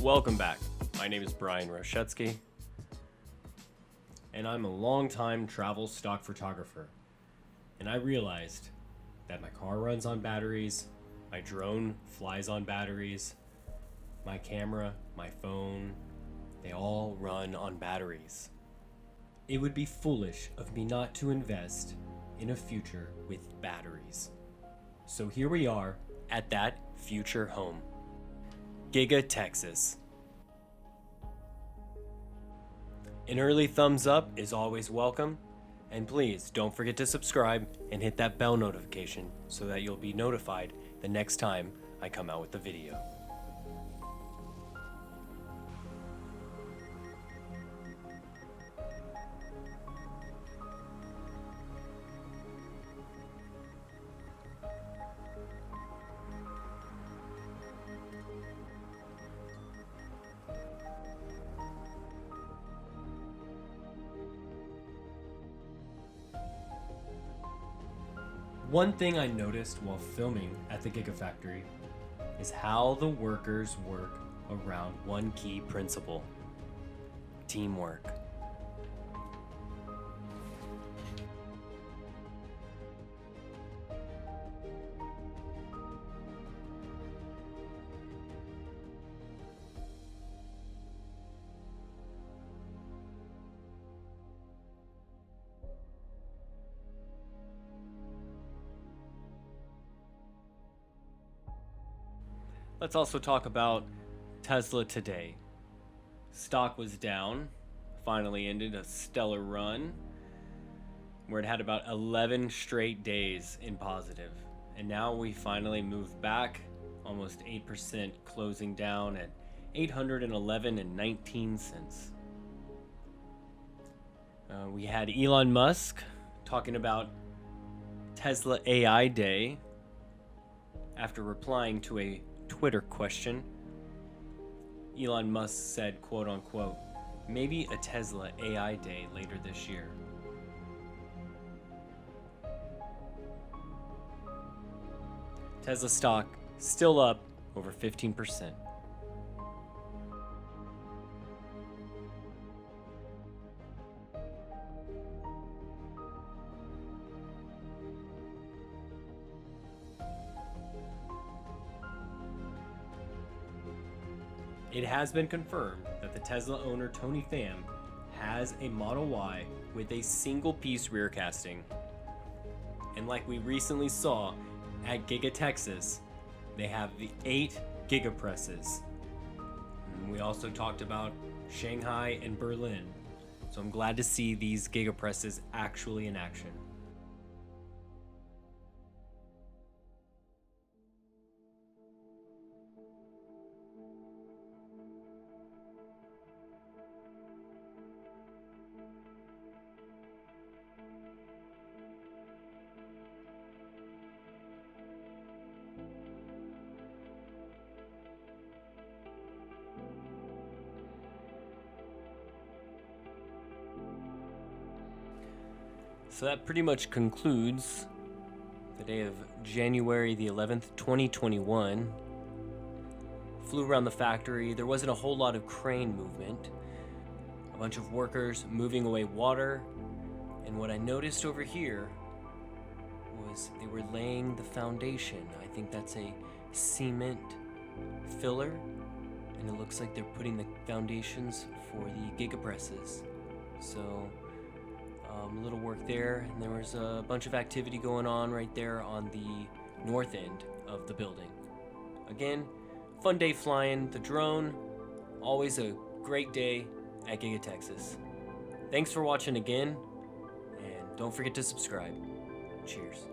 Welcome back. My name is Brian Roschetzky, and I'm a longtime travel stock photographer. And I realized that my car runs on batteries, my drone flies on batteries, my camera, my phone, they all run on batteries. It would be foolish of me not to invest in a future with batteries. So here we are at that future home. Giga Texas. An early thumbs up is always welcome, and please don't forget to subscribe and hit that bell notification so that you'll be notified the next time I come out with a video. One thing I noticed while filming at the Gigafactory is how the workers work around one key principle: teamwork. Let's also talk about Tesla today. Stock was down, finally ended a stellar run where it had about 11 straight days in positive. And now we finally moved back almost 8%, closing down at 811.19 cents. We had Elon Musk talking about Tesla AI Day after replying to a Twitter question. Elon Musk said, quote unquote, maybe a Tesla AI Day later this year. Tesla stock still up over 15%. It has been confirmed that the Tesla owner Tony Pham has a Model Y with a single piece rear casting. And like we recently saw at Giga Texas, they have the 8 GigaPresses. And we also talked about Shanghai and Berlin. So I'm glad to see these GigaPresses actually in action. So that pretty much concludes the day of January the 11th, 2021. Flew around the factory. There wasn't a whole lot of crane movement. A bunch of workers moving away water. And what I noticed over here was they were laying the foundation. I think that's a cement filler. And it looks like they're putting the foundations for the GigaPresses. So a little work there, and there was a bunch of activity going on right there on the north end of the building. Again, fun day flying the drone. Always a great day at Giga Texas. Thanks for watching again, and don't forget to subscribe. Cheers.